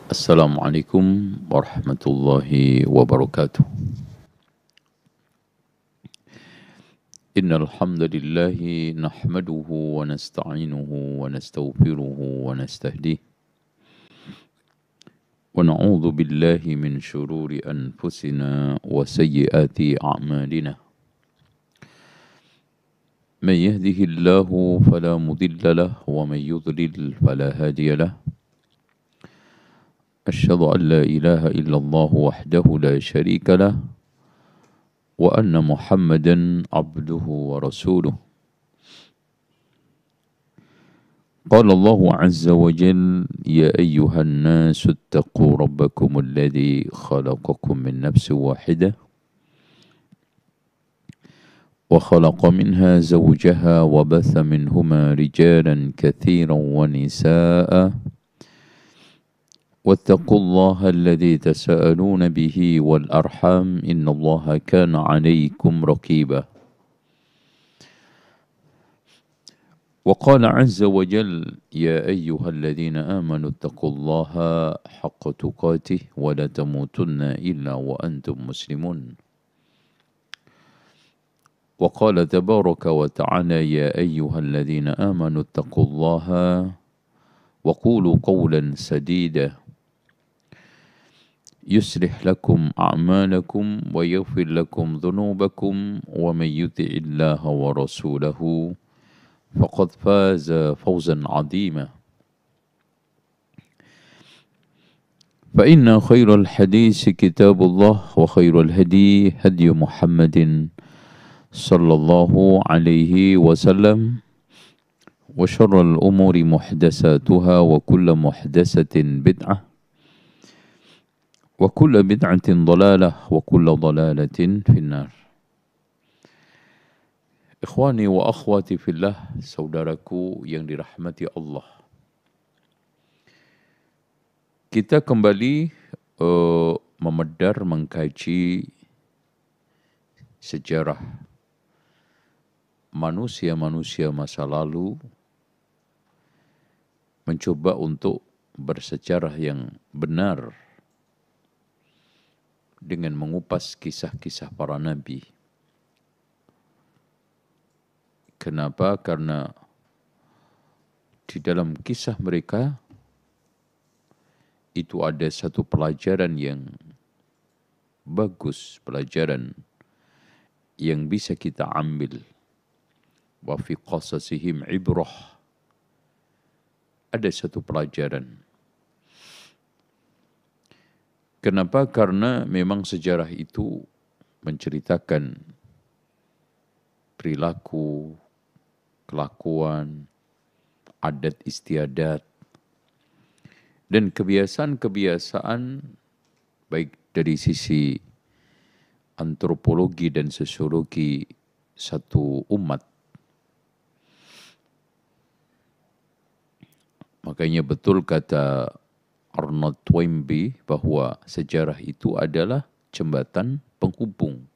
Assalamualaikum warahmatullahi wabarakatuh. Innal hamdalillah nahmaduhu wa nasta'inuhu wa nastaghfiruhu wa nastahdihi wa na'udzu billahi min shururi anfusina wa sayyiati a'malina. Man yahdihillahu fala mudilla lahu wa man yudlil fala hadiya lahu. Asyhadu an la ilaha illallah wahdahu la syarika lahu wa anna Muhammadan abduhu wa rasuluh. Qala Allah azza wa jal ya ayyuhan nasu ittaqu rabbakum alladhi khalaqakum min nafsin wahidah wa khalaqa minha zawjaha wa batha minhuma rijalan katsiran wa nisaa'a واتقوا الله الذي تساءلون به والأرحام إن الله كان عليكم رقيبا وقال عز وجل يا أيها الذين آمنوا اتقوا الله حق تقاته ولا تموتن إلا وأنتم مسلمون وقال تبارك وتعالى يا أيها الذين آمنوا اتقوا الله وقولوا قولا سديدا يصلح لكم أعمالكم ويغفر لكم ذنوبكم ومن يطع الله ورسوله فقد فاز فوزا عظيما فإن خير الحديث كتاب الله وخير الهدي هدي محمد صلى الله عليه وسلم وشر الأمور محدثاتها وكل محدثة بدعة وكل بدعة ضلالة وكل ضلالة في النار. Ikhwani wa akhwati fillah, saudaraku yang dirahmati Allah. Kita kembali memedar mengkaji sejarah manusia-manusia masa lalu, mencoba untuk bersejarah yang benar dengan mengupas kisah-kisah para nabi. Kenapa? Karena di dalam kisah mereka itu ada satu pelajaran yang bagus, pelajaran yang bisa kita ambil. Wa fi qasasihim ibrah. Ada satu pelajaran. Kenapa? Karena memang sejarah itu menceritakan perilaku, kelakuan, adat istiadat, dan kebiasaan-kebiasaan baik dari sisi antropologi dan sosiologi satu umat. Makanya betul kata Arnold Toynbee bahwa sejarah itu adalah jembatan penghubung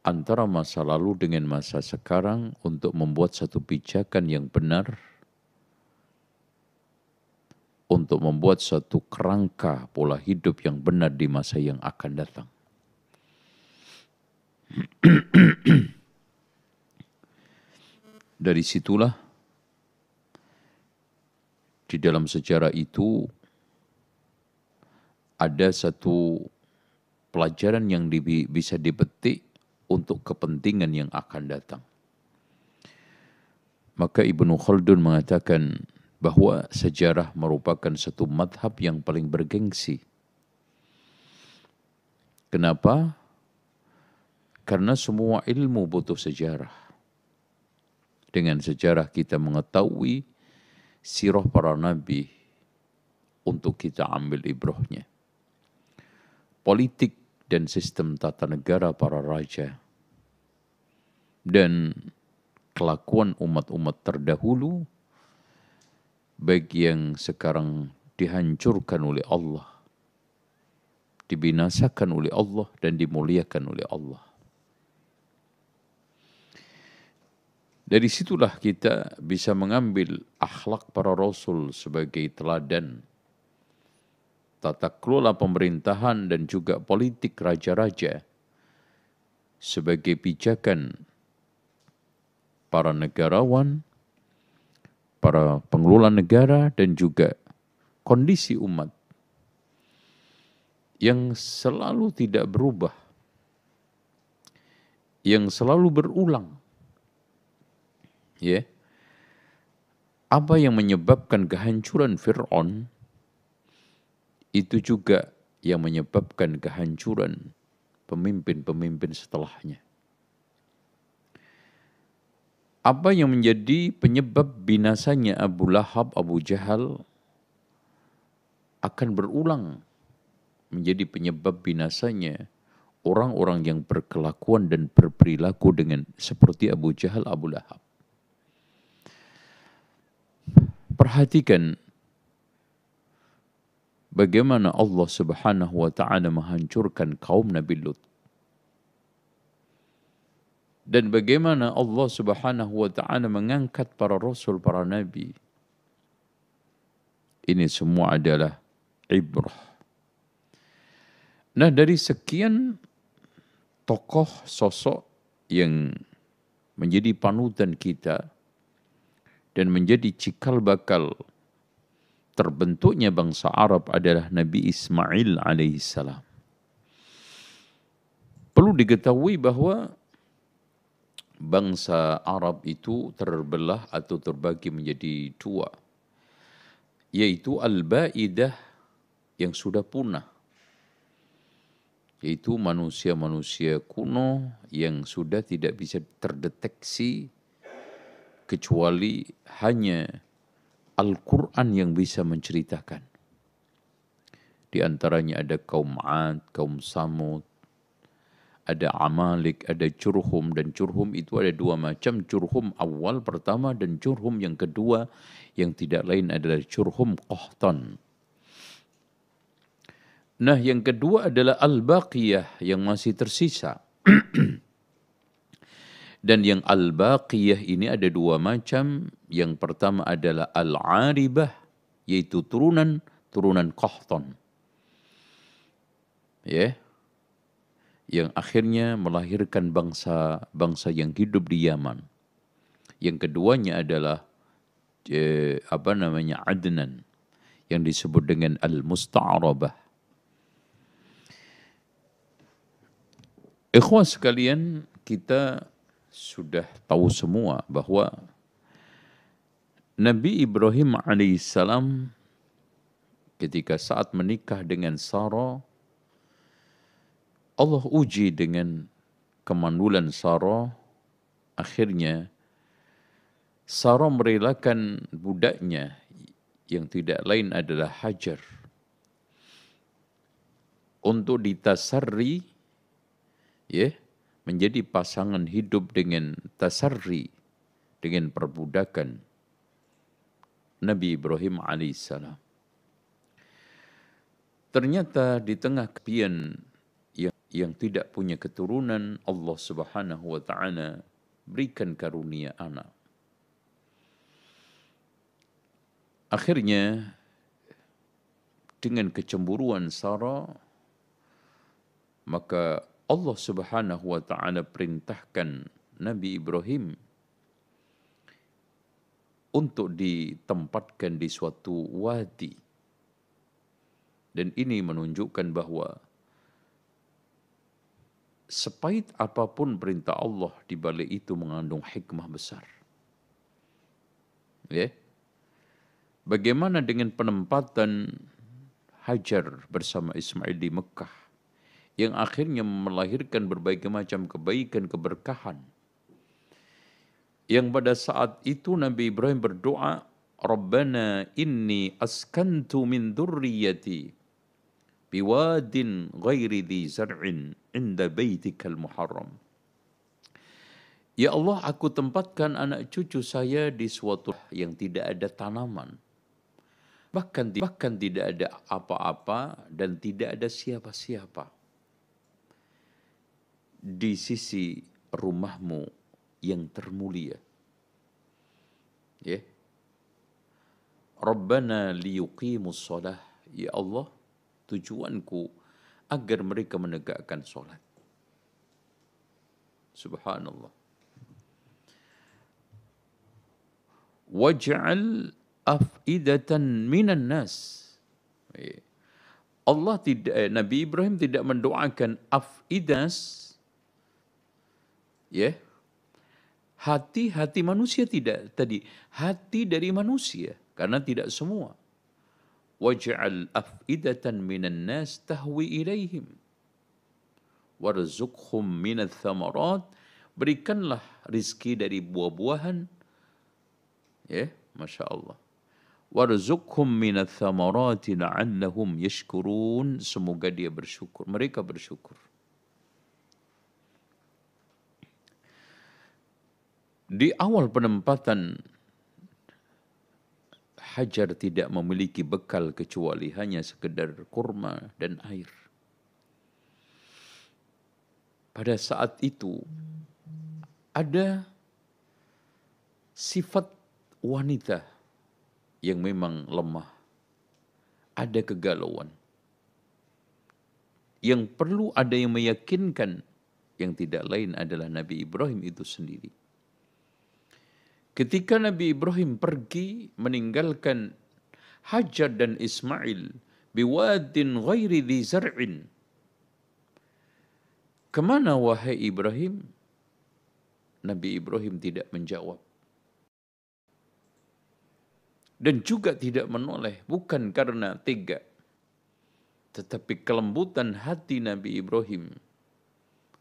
antara masa lalu dengan masa sekarang untuk membuat satu pijakan yang benar, untuk membuat satu kerangka pola hidup yang benar di masa yang akan datang. Dari situlah di dalam sejarah itu ada satu pelajaran yang bisa dipetik untuk kepentingan yang akan datang. Maka Ibnu Khaldun mengatakan bahwa sejarah merupakan satu madhab yang paling bergengsi. Kenapa? Karena semua ilmu butuh sejarah. Dengan sejarah kita mengetahui sirah para nabi untuk kita ambil ibrahnya. Politik dan sistem tata negara para raja dan kelakuan umat-umat terdahulu baik yang sekarang dihancurkan oleh Allah, dibinasakan oleh Allah dan dimuliakan oleh Allah. Dari situlah kita bisa mengambil akhlak para rasul sebagai teladan tata kelola pemerintahan dan juga politik raja-raja sebagai pijakan para negarawan, para pengelola negara dan juga kondisi umat yang selalu tidak berubah, yang selalu berulang. Ya, apa yang menyebabkan kehancuran Fir'aun itu juga yang menyebabkan kehancuran pemimpin-pemimpin setelahnya. Apa yang menjadi penyebab binasanya Abu Lahab, Abu Jahal akan berulang menjadi penyebab binasanya orang-orang yang berkelakuan dan berperilaku dengan seperti Abu Jahal, Abu Lahab. Perhatikan bagaimana Allah Subhanahu wa taala menghancurkan kaum Nabi Lut. Dan bagaimana Allah Subhanahu wa taala mengangkat para rasul, para nabi. Ini semua adalah ibrah. Nah, dari sekian tokoh sosok yang menjadi panutan kita dan menjadi cikal bakal terbentuknya bangsa Arab adalah Nabi Ismail alaihissalam. Perlu diketahui bahwa bangsa Arab itu terbelah atau terbagi menjadi dua, yaitu Al-Ba'idah yang sudah punah, yaitu manusia-manusia kuno yang sudah tidak bisa terdeteksi kecuali hanya Al-Quran yang bisa menceritakan. Di antaranya ada kaum 'Ad, kaum Samud, ada Amalik, ada Jurhum, dan Jurhum itu ada dua macam, Jurhum awal pertama dan Jurhum yang kedua yang tidak lain adalah Jurhum Qahtan. Nah, yang kedua adalah Al-Baqiyah yang masih tersisa. Dan yang Al-Baqiyah ini ada dua macam. Yang pertama adalah Al-Aribah, yaitu turunan Qahtan. Ya. Yang akhirnya melahirkan bangsa yang hidup di Yaman. Yang keduanya adalah Adnan, yang disebut dengan Al-Musta'arabah. Ikhwah sekalian, kita sudah tahu semua bahwa Nabi Ibrahim alaihissalam ketika saat menikah dengan Sarah, Allah uji dengan kemandulan Sarah. Akhirnya Sarah merelakan budaknya yang tidak lain adalah Hajar untuk ditasarri, ya, menjadi pasangan hidup dengan tasarri, dengan perbudakan Nabi Ibrahim alaihissalam. Ternyata di tengah kepian yang tidak punya keturunan, Allah Subhanahu wa taala berikan karunia anak. Akhirnya dengan kecemburuan Sarah, maka Allah Subhanahu wa taala perintahkan Nabi Ibrahim untuk ditempatkan di suatu wadi. Dan ini menunjukkan bahwa sepahit apapun perintah Allah, di balik itu mengandung hikmah besar. Ya. Bagaimana dengan penempatan Hajar bersama Ismail di Mekah, yang akhirnya melahirkan berbagai macam kebaikan, keberkahan. Yang pada saat itu Nabi Ibrahim berdoa, Rabbana inni askantu min dhurriyyati biwadin ghairi dhi zar'in inda baitikal muharram. Ya Allah, aku tempatkan anak cucu saya di suatu yang tidak ada tanaman. Bahkan tidak ada apa-apa dan tidak ada siapa-siapa di sisi rumahmu yang termulia. Ya. Rabbana liyuqimus shalah. Ya Allah, tujuanku agar mereka menegakkan solat. Subhanallah. Waj'al af'idatan minan nas. Allah tidak, Nabi Ibrahim tidak mendoakan afidas, ya, hati-hati manusia tidak tadi, hati dari manusia, karena tidak semua. Waj'al af'idatan minan nas tahwi ilaihim warzuqhum minats thamarat, berikanlah rizki dari buah-buahan, ya, Masya Allah. Warzuqhum minats thamarati la'allahum yashkurun, semoga dia bersyukur, mereka bersyukur. Di awal penempatan, Hajar tidak memiliki bekal kecuali hanya sekedar kurma dan air. Pada saat itu ada sifat wanita yang memang lemah, ada kegalauan, yang perlu ada yang meyakinkan, yang tidak lain adalah Nabi Ibrahim itu sendiri. Ketika Nabi Ibrahim pergi meninggalkan Hajar dan Ismail biwadin ghairi dhi zar'in, kemana wahai Ibrahim? Nabi Ibrahim tidak menjawab. Dan juga tidak menoleh, bukan karena tega, tetapi kelembutan hati Nabi Ibrahim,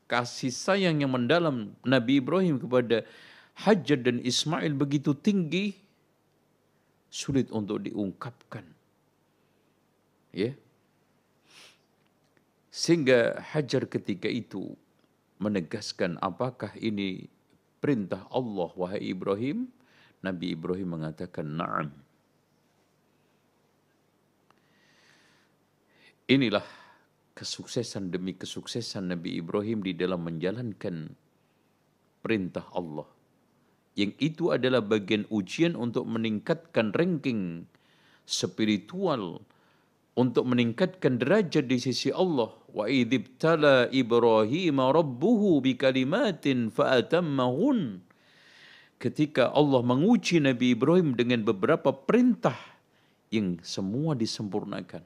kasih sayang yang mendalam Nabi Ibrahim kepada Hajar dan Ismail begitu tinggi, sulit untuk diungkapkan. Ya. Sehingga Hajar ketika itu menegaskan, apakah ini perintah Allah wahai Ibrahim? Nabi Ibrahim mengatakan, na'am. Inilah kesuksesan demi kesuksesan Nabi Ibrahim di dalam menjalankan perintah Allah. Yang itu adalah bagian ujian untuk meningkatkan ranking spiritual, untuk meningkatkan derajat di sisi Allah. Wa idzibtala Ibrahim rabbuhu bikalimatin fa'atammahun. Ketika Allah menguji Nabi Ibrahim dengan beberapa perintah yang semua disempurnakan.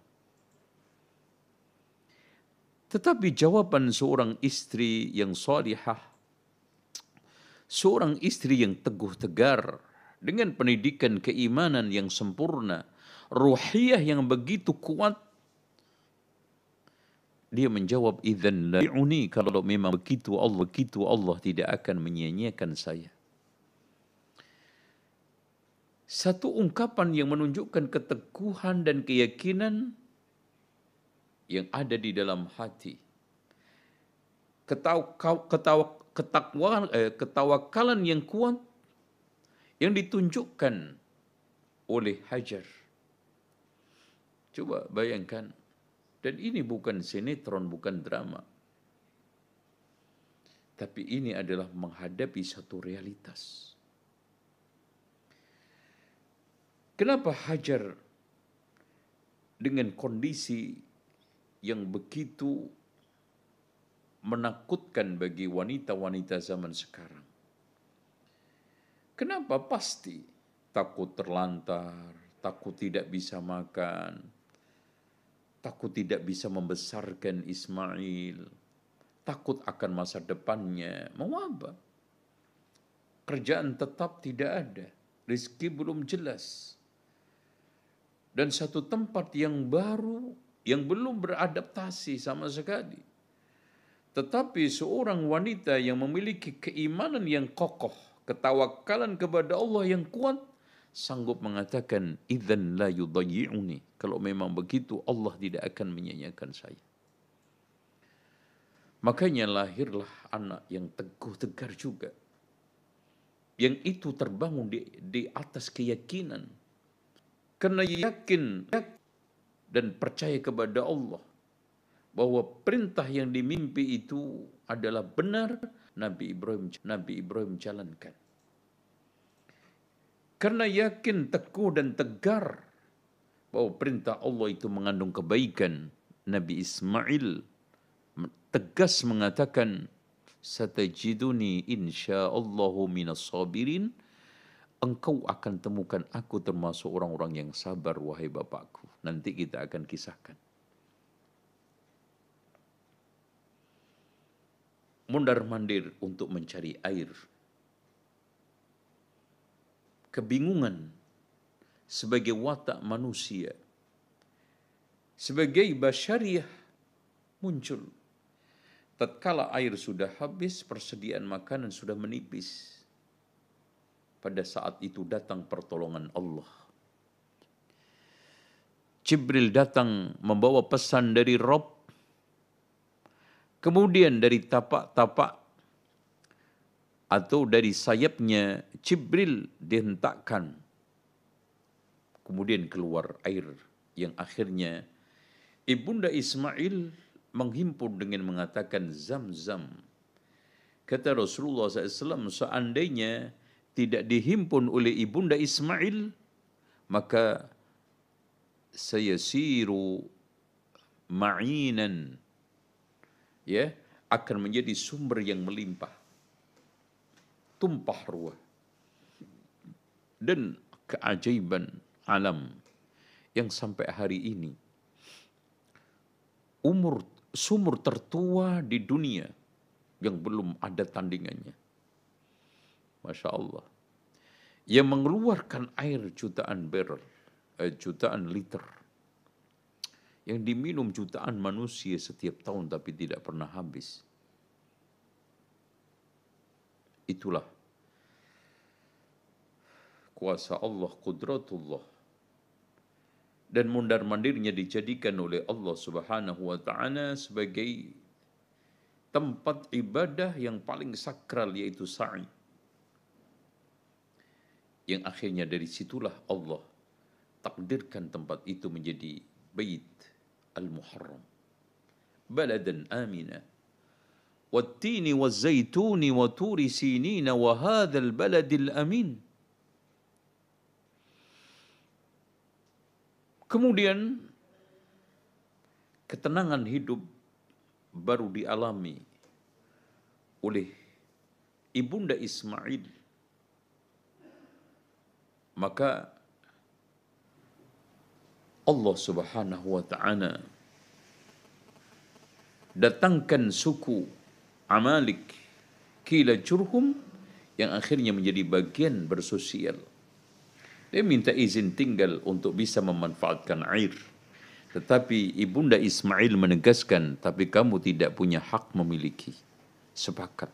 Tetapi jawaban seorang istri yang salihah, seorang istri yang teguh tegar, dengan pendidikan keimanan yang sempurna, ruhiyah yang begitu kuat, dia menjawab, idzan la yu'ni, kalau memang begitu Allah tidak akan menyia-nyiakan saya. Satu ungkapan yang menunjukkan keteguhan dan keyakinan yang ada di dalam hati. Ketawakalan yang kuat yang ditunjukkan oleh Hajar. Coba bayangkan, dan ini bukan sinetron, bukan drama, tapi ini adalah menghadapi satu realitas. Kenapa Hajar dengan kondisi yang begitu menakutkan bagi wanita-wanita zaman sekarang? Kenapa? Pasti takut terlantar, takut tidak bisa makan, takut tidak bisa membesarkan Ismail, takut akan masa depannya. Mau apa? Kerjaan tetap tidak ada, rezeki belum jelas, dan satu tempat yang baru yang belum beradaptasi sama sekali. Tetapi seorang wanita yang memiliki keimanan yang kokoh, ketawakalan kepada Allah yang kuat, sanggup mengatakan, idzan la yudayyi'uni, kalau memang begitu Allah tidak akan menyia-nyiakan saya. Makanya lahirlah anak yang teguh tegar juga, yang itu terbangun di atas keyakinan, karena yakin dan percaya kepada Allah bahwa perintah yang dimimpi itu adalah benar. Nabi Ibrahim jalankan. Karena yakin, teguh dan tegar bahwa perintah Allah itu mengandung kebaikan. Nabi Ismail tegas mengatakan, satajiduni insyaallahu minas sabirin. Engkau akan temukan aku termasuk orang-orang yang sabar, wahai bapakku. Nanti kita akan kisahkan. Mondar-mandir untuk mencari air. Kebingungan sebagai watak manusia, sebagai basyariah muncul. Tatkala air sudah habis, persediaan makanan sudah menipis. Pada saat itu datang pertolongan Allah. Jibril datang membawa pesan dari Rabb. Kemudian dari tapak-tapak atau dari sayapnya Jibril dihentakkan. Kemudian keluar air yang akhirnya Ibunda Ismail menghimpun dengan mengatakan Zam-Zam. Kata Rasulullah SAW, seandainya tidak dihimpun oleh Ibunda Ismail, maka sayasiru ma'inan, ya, akan menjadi sumber yang melimpah, tumpah ruah. Dan keajaiban alam yang sampai hari ini sumur tertua di dunia yang belum ada tandingannya. Masya Allah. Yang mengeluarkan air jutaan barrel, jutaan liter. Yang diminum jutaan manusia setiap tahun tapi tidak pernah habis. Itulah kuasa Allah, qudratullah. Dan mondar-mandirnya dijadikan oleh Allah Subhanahu wa ta'ala sebagai tempat ibadah yang paling sakral, yaitu sa'i. Yang akhirnya dari situlah Allah takdirkan tempat itu menjadi Bait Al-Muharram, baladan amina, wattini wazzaituni wa turi sinina wa hadzal baladil amin. Kemudian ketenangan hidup baru dialami oleh Ibunda Ismail. Maka Allah Subhanahu wa ta'ala datangkan suku Amalik, Kila Jurhum, yang akhirnya menjadi bagian bersosial. Dia minta izin tinggal untuk bisa memanfaatkan air. Tetapi Ibunda Ismail menegaskan, tapi kamu tidak punya hak memiliki. Sepakat.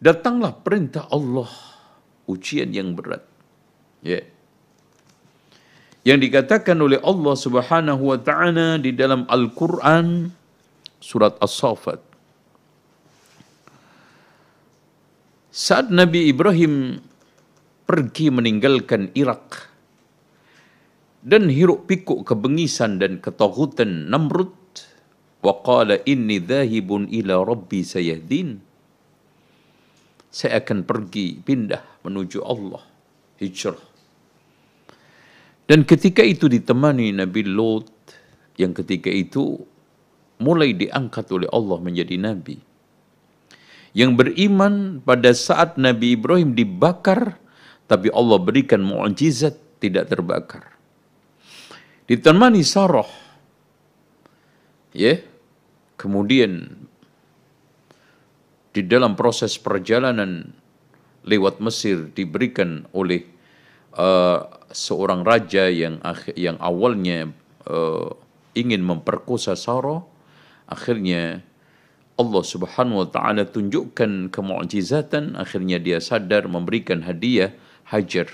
Datanglah perintah Allah, ujian yang berat. Ya. Yang dikatakan oleh Allah Subhanahu wa ta'ala di dalam Al-Quran, surat As-Saffat. Saat Nabi Ibrahim pergi meninggalkan Irak dan hiruk pikuk kebengisan dan ketaghutan Namrud, wa qala inni dhahibun ila rabbi sayahdin, saya akan pergi, pindah menuju Allah, hijrah. Dan ketika itu ditemani Nabi Lot, yang ketika itu mulai diangkat oleh Allah menjadi nabi, yang beriman pada saat Nabi Ibrahim dibakar, tapi Allah berikan mukjizat tidak terbakar. Ditemani Sarah, ya. Kemudian di dalam proses perjalanan lewat Mesir diberikan oleh seorang raja yang awalnya ingin memperkosa Sarah. Akhirnya Allah Subhanahu wa ta'ala tunjukkan kemukjizatan, akhirnya dia sadar, memberikan hadiah Hajar,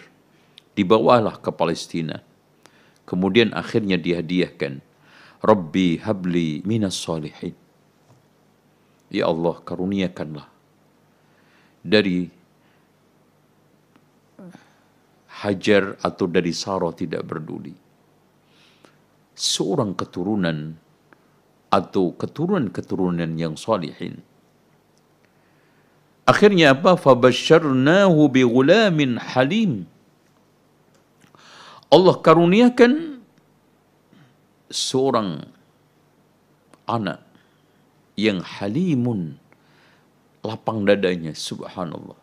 dibawalah ke Palestina. Kemudian akhirnya dihadiahkan, Rabbi habli minas salihin, ya Allah karuniakanlah dari Hajar atau dari Sarah, tidak peduli, seorang keturunan atau keturunan-keturunan yang salihin. Akhirnya apa? Fabasyarnahu bighulamin halim. Allah karuniakan seorang anak yang halimun, lapang dadanya, subhanallah.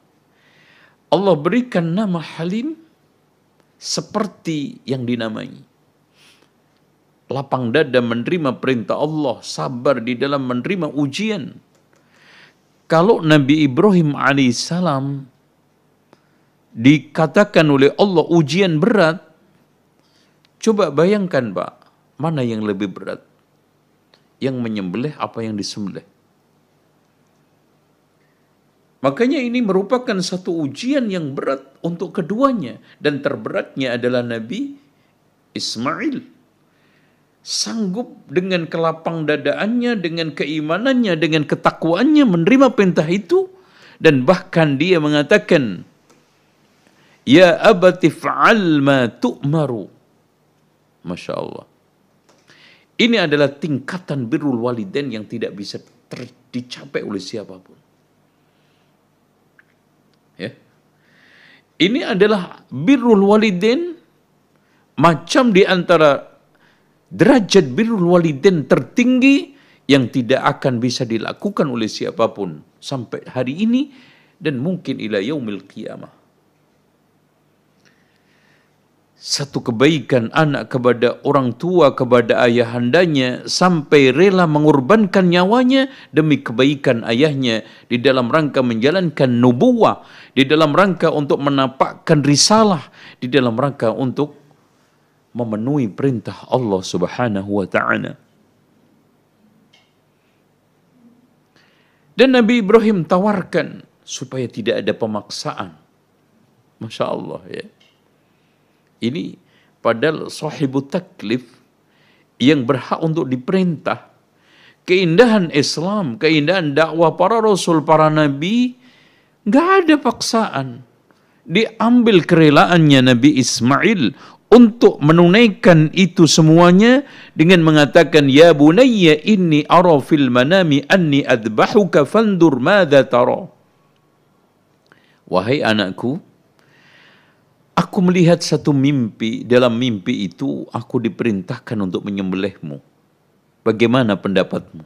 Allah berikan nama Halim seperti yang dinamai. Lapang dada menerima perintah Allah, sabar di dalam menerima ujian. Kalau Nabi Ibrahim alaihissalam dikatakan oleh Allah ujian berat, coba bayangkan Pak, mana yang lebih berat? Yang menyembelih apa yang disembelih? Makanya ini merupakan satu ujian yang berat untuk keduanya. Dan terberatnya adalah Nabi Ismail. Sanggup dengan kelapang dadaannya, dengan keimanannya, dengan ketakwaannya menerima perintah itu. Dan bahkan dia mengatakan, Ya abati fa'al ma tu'maru. Masya Allah. Ini adalah tingkatan birrul walidain yang tidak bisa dicapai oleh siapapun. Ya. Ini adalah birrul walidain, macam di antara derajat birrul walidain tertinggi yang tidak akan bisa dilakukan oleh siapapun sampai hari ini dan mungkin ila yaumil qiyamah. Satu kebaikan anak kepada orang tua, kepada ayahandanya, sampai rela mengorbankan nyawanya demi kebaikan ayahnya di dalam rangka menjalankan nubuwah, di dalam rangka untuk menapakkan risalah, di dalam rangka untuk memenuhi perintah Allah Subhanahu wa ta'ala. Dan Nabi Ibrahim tawarkan supaya tidak ada pemaksaan. Masya Allah ya. Ini padahal sahibut taklif yang berhak untuk diperintah. Keindahan Islam, keindahan dakwah para rasul, para nabi, nggak ada paksaan. Diambil kerelaannya Nabi Ismail untuk menunaikan itu semuanya dengan mengatakan, Ya bunayya inni ara fil manami anni adbahuka fandur madza tara. Wahai anakku, aku melihat satu mimpi, dalam mimpi itu aku diperintahkan untuk menyembelihmu. Bagaimana pendapatmu?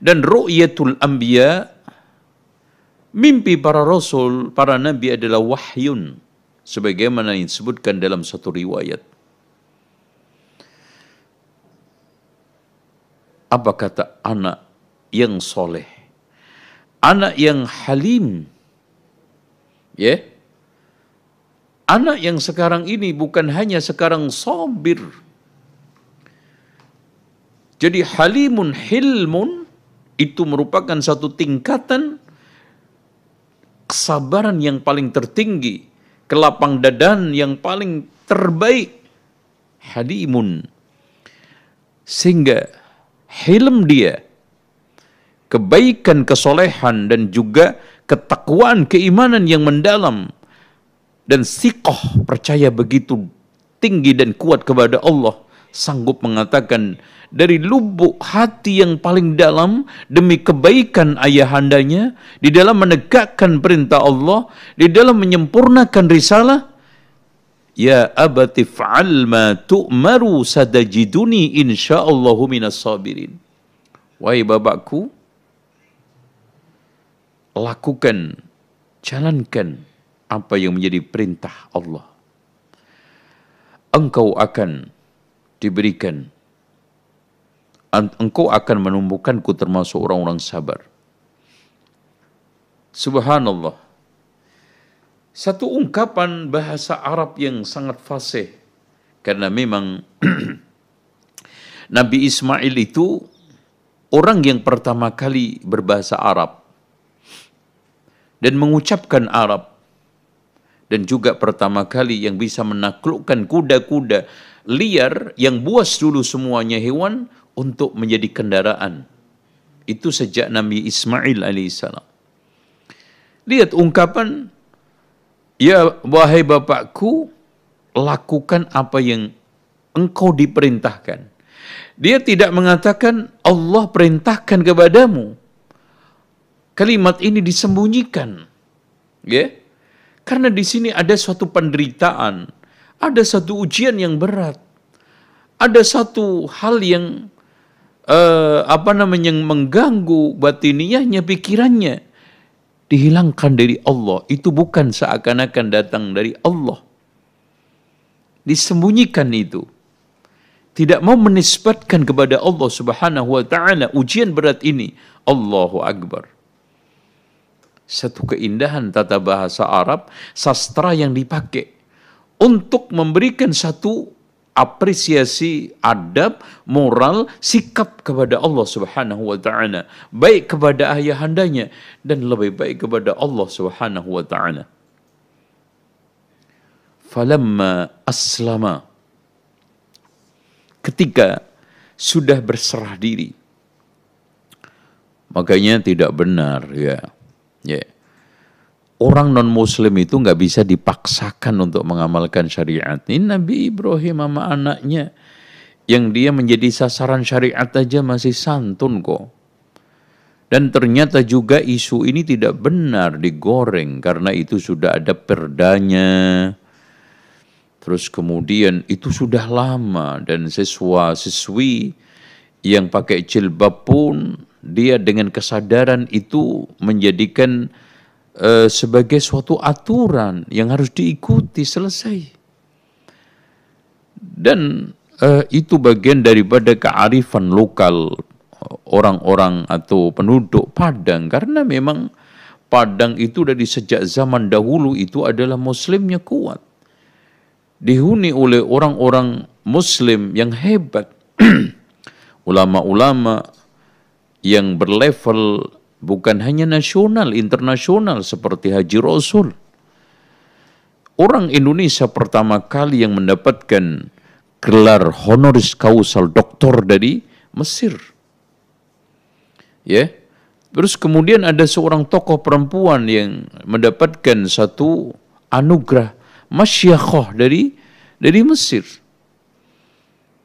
Dan ru'yatul anbiya, mimpi para rasul, para nabi adalah wahyun. Sebagaimana yang disebutkan dalam satu riwayat. Apa kata anak yang soleh? Anak yang halim. Ya? Anak yang sekarang ini bukan hanya sekarang sabir. Jadi halimun hilmun itu merupakan satu tingkatan kesabaran yang paling tertinggi, kelapang dadan yang paling terbaik. Halimun. Sehingga hilm dia, kebaikan, kesolehan dan juga ketakwaan, keimanan yang mendalam, dan siqah, percaya begitu tinggi dan kuat kepada Allah, sanggup mengatakan dari lubuk hati yang paling dalam demi kebaikan ayahandanya, di dalam menegakkan perintah Allah, di dalam menyempurnakan risalah, Ya abati fa'al ma tu'maru sadajiduni insyaallahu minas sabirin. Wahai bapakku, lakukan, jalankan apa yang menjadi perintah Allah. Engkau akan diberikan, engkau akan menumbuhkanku termasuk orang-orang sabar. Subhanallah. Satu ungkapan bahasa Arab yang sangat fasih. Karena memang Nabi Ismail itu orang yang pertama kali berbahasa Arab dan mengucapkan Arab. Dan juga pertama kali yang bisa menaklukkan kuda-kuda liar yang buas dulu semuanya hewan untuk menjadi kendaraan. Itu sejak Nabi Ismail alaihissalam. Lihat ungkapan, Ya wahai bapakku, lakukan apa yang engkau diperintahkan. Dia tidak mengatakan Allah perintahkan kepadamu. kalimat ini disembunyikan, ya, karena di sini ada suatu penderitaan, ada satu ujian yang berat, ada satu hal yang yang mengganggu batiniyahnya, pikirannya, dihilangkan dari Allah. Itu bukan seakan-akan datang dari Allah, disembunyikan itu. Tidak mau menisbatkan kepada Allah Subhanahu wa ta'ala ujian berat ini. Allahu Akbar. Satu keindahan tata bahasa Arab, sastra yang dipakai untuk memberikan satu apresiasi, adab, moral, sikap kepada Allah Subhanahu wa ta'ala, baik kepada ayahandanya dan lebih baik kepada Allah Subhanahu wa ta'ala. Falamma aslama, ketika sudah berserah diri. Makanya tidak benar, ya. Orang non-muslim itu nggak bisa dipaksakan untuk mengamalkan syariat. Ini Nabi Ibrahim sama anaknya, yang dia menjadi sasaran syariat aja masih santun kok. Dan ternyata juga isu ini tidak benar digoreng, karena itu sudah ada perdanya. Terus kemudian itu sudah lama, dan siswa-siswi yang pakai jilbab pun dia dengan kesadaran itu menjadikan sebagai suatu aturan yang harus diikuti, selesai. Dan itu bagian daripada kearifan lokal orang-orang atau penduduk Padang, karena memang Padang itu dari sejak zaman dahulu itu adalah muslimnya kuat, dihuni oleh orang-orang muslim yang hebat, ulama-ulama yang berlevel bukan hanya nasional, internasional seperti Haji Rasul. Orang Indonesia pertama kali yang mendapatkan gelar honoris causa doktor dari Mesir. Ya. Terus kemudian ada seorang tokoh perempuan yang mendapatkan satu anugerah masyaikh dari Mesir.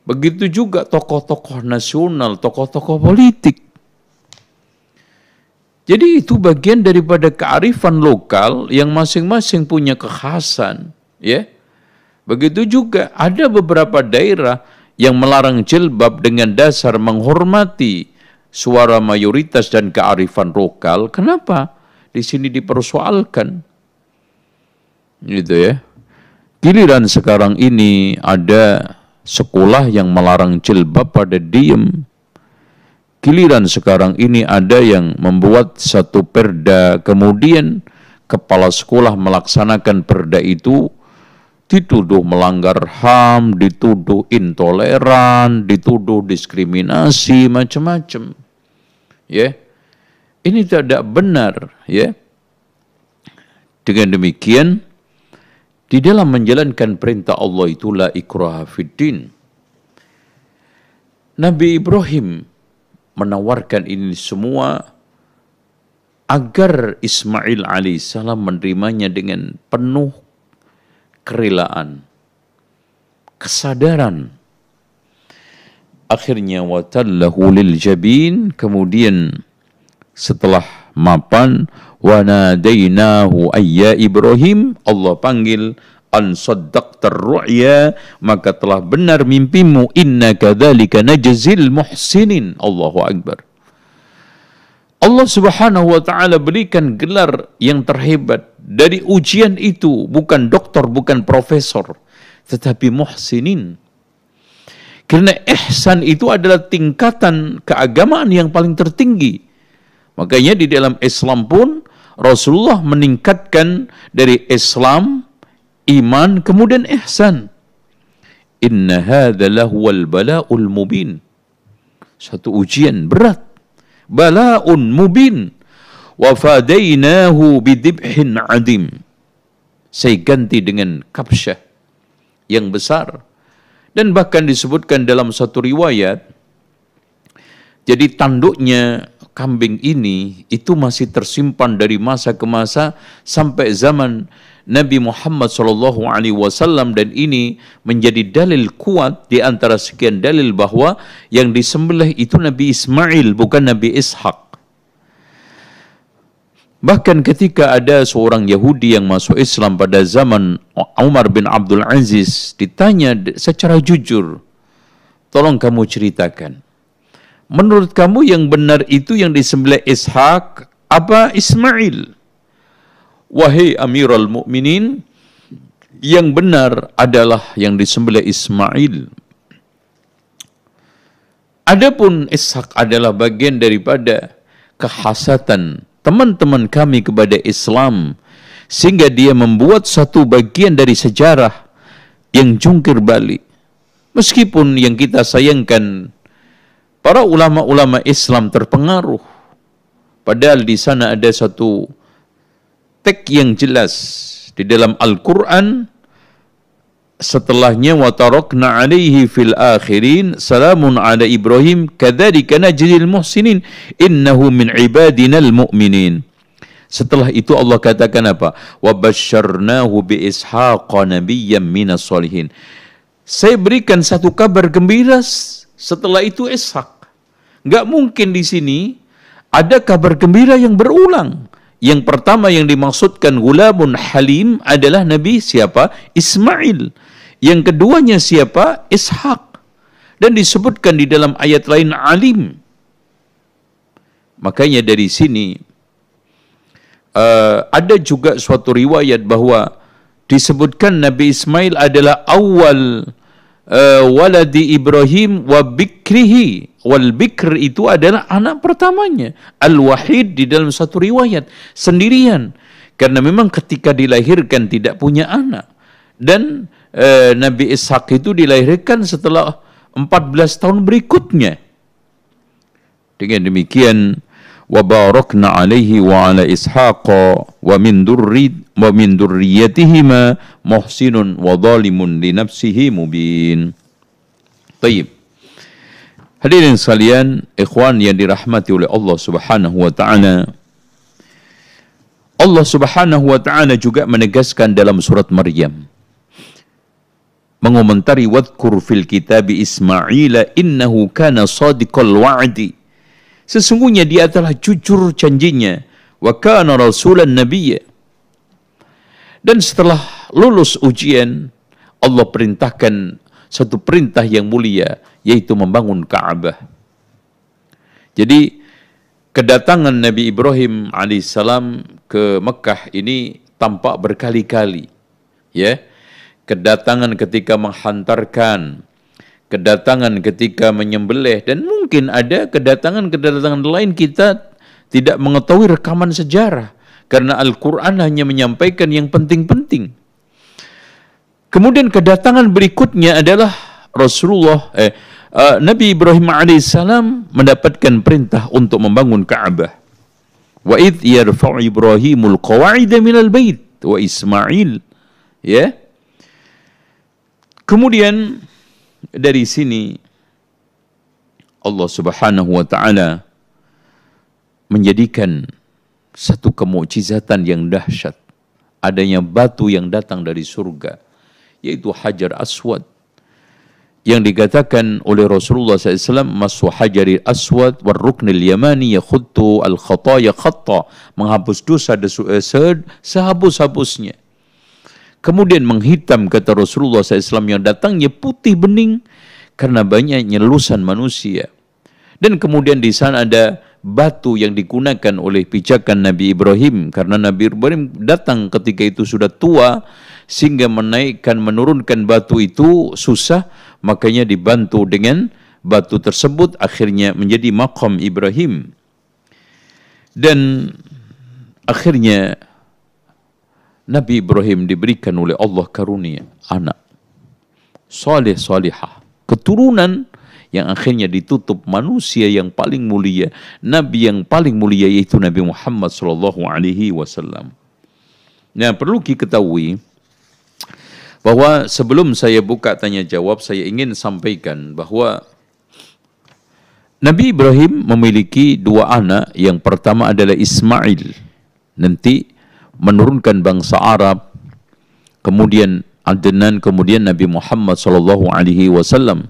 Begitu juga tokoh-tokoh nasional, tokoh-tokoh politik. Jadi itu bagian daripada kearifan lokal yang masing-masing punya kekhasan, ya. Begitu juga ada beberapa daerah yang melarang jilbab dengan dasar menghormati suara mayoritas dan kearifan lokal. Kenapa? Di sini dipersoalkan. Gitu ya. Giliran sekarang ini ada sekolah yang melarang jilbab pada diem. Giliran sekarang ini ada yang membuat satu perda, kemudian kepala sekolah melaksanakan perda itu, dituduh melanggar HAM, dituduh intoleran, dituduh diskriminasi, macam-macam. Ya. Ini tidak benar, ya. Dengan demikian, di dalam menjalankan perintah Allah itulah ikraha fiddin. Nabi Ibrahim menawarkan ini semua agar Ismail alaihissalam menerimanya dengan penuh kerelaan, kesadaran. Akhirnya watallahu lil jabin, kemudian setelah mapan, wa nadainahu ayya Ibrahim, Allah panggil, an saddaqtar ru'ya, maka telah benar mimpimu, inna kadzalika najzil muhsinin. Allahu Akbar. Allah Subhanahu wa ta'ala berikan gelar yang terhebat dari ujian itu, bukan doktor, bukan profesor, tetapi muhsinin. Karena ihsan itu adalah tingkatan keagamaan yang paling tertinggi. Makanya di dalam Islam pun Rasulullah meningkatkan dari Islam, iman, kemudian ihsan. Inna hadza lahuwal bala'ul mubin. Satu ujian berat. Bala'un mubin. Wa fadainahu bidibhin adim. Saya ganti dengan kabsyah yang besar. Dan bahkan disebutkan dalam satu riwayat, jadi tanduknya kambing ini itu masih tersimpan dari masa ke masa sampai zaman Nabi Muhammad SAW, dan ini menjadi dalil kuat di antara sekian dalil bahwa yang disembelih itu Nabi Ismail, bukan Nabi Ishak. Bahkan ketika ada seorang Yahudi yang masuk Islam pada zaman Umar bin Abdul Aziz, ditanya secara jujur, tolong kamu ceritakan, menurut kamu yang benar itu yang disembelih Ishak apa Ismail? Wahai Amirul Mukminin, yang benar adalah yang disembelih Ismail. Adapun Ishak adalah bagian daripada kehasatan teman-teman kami kepada Islam, sehingga dia membuat satu bagian dari sejarah yang jungkir balik. Meskipun yang kita sayangkan, para ulama-ulama Islam terpengaruh, padahal di sana ada satu teks yang jelas di dalam Al-Quran. Setelahnya wa tarakna alaihi fil akhirin salamun ala Ibrahim kadzalika najzil muhsinin innahu min ibadinal mu'minin. Setelah itu Allah katakan apa? Wa basyarnahu bi ishaqa nabiyyan minas solihin. Saya berikan satu kabar gembira setelah itu Ishak. Enggak mungkin di sini ada kabar gembira yang berulang. Yang pertama yang dimaksudkan gulamun halim adalah Nabi siapa? Ismail. Yang keduanya siapa? Ishak. Dan disebutkan di dalam ayat lain alim. Makanya dari sini ada juga suatu riwayat bahwa disebutkan Nabi Ismail adalah awal waladi Ibrahim wa bikrihi. Wal bikr itu adalah anak pertamanya. Al-wahid di dalam satu riwayat. Sendirian. Karena memang ketika dilahirkan tidak punya anak. Dan Nabi Ishak itu dilahirkan setelah 14 tahun berikutnya. Dengan demikian, wa barakna alaihi wa ala ishaqa wa min durriyatihima muhsinun wa zalimun li nafsihi mubin. Baik. Hadirin sekalian, ikhwan yang dirahmati oleh Allah Subhanahu wa taala. Allah Subhanahu wa taala juga menegaskan dalam surat Maryam, mengomentari wadkur fil kitabi Ismail innahu kana shadiqal wa'di. Sesungguhnya dia adalah jujur janjinya, wa kana rasulan nabiyya. Dan setelah lulus ujian, Allah perintahkan satu perintah yang mulia, yaitu membangun Ka'bah. Jadi kedatangan Nabi Ibrahim alaihissalam ke Mekah ini tampak berkali-kali, ya. Kedatangan ketika menghantarkan, kedatangan ketika menyembelih, dan mungkin ada kedatangan-kedatangan lain kita tidak mengetahui rekaman sejarah, karena Al-Quran hanya menyampaikan yang penting-penting. Kemudian kedatangan berikutnya adalah Nabi Ibrahim alaihissalam mendapatkan perintah untuk membangun Ka'bah. Wa idh yarfa'u Ibrahimul qawa'ida minal bait wa Ismail. Ya. Kemudian dari sini Allah Subhanahu wa taala menjadikan satu kemukjizatan yang dahsyat, adanya batu yang datang dari surga, yaitu Hajar Aswad, yang dikatakan oleh Rasulullah SAW, masu hajaril aswad war ruknil yamani yakhuttu al khataya khatta, menghapus dosa sehapus-hapusnya. Kemudian menghitam, kata Rasulullah SAW, yang datangnya putih bening karena banyaknya lelusan manusia. Dan kemudian di sana ada batu yang digunakan oleh pijakan Nabi Ibrahim, karena Nabi Ibrahim datang ketika itu sudah tua, sehingga menurunkan batu itu susah, makanya dibantu dengan batu tersebut, akhirnya menjadi maqam Ibrahim. Dan akhirnya Nabi Ibrahim diberikan oleh Allah karunia anak salihah, keturunan yang akhirnya ditutup manusia yang paling mulia, Nabi yang paling mulia, yaitu Nabi Muhammad SAW. Nah, perlu diketahui bahwa sebelum saya buka tanya jawab, saya ingin sampaikan bahwa Nabi Ibrahim memiliki dua anak. Yang pertama adalah Ismail, nanti menurunkan bangsa Arab, kemudian Adnan, kemudian Nabi Muhammad SAW.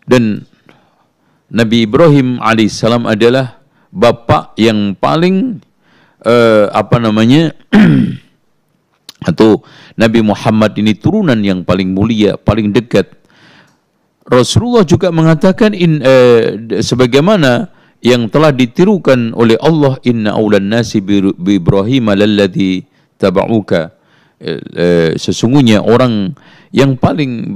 Dan Nabi Ibrahim alaihissalam adalah bapak yang paling apa namanya atau Nabi Muhammad ini turunan yang paling mulia, paling dekat. Rasulullah juga mengatakan sebagaimana yang telah ditirukan oleh Allah, inna aulan nasi bi Ibrahim lalladzi tabauka, sesungguhnya orang yang paling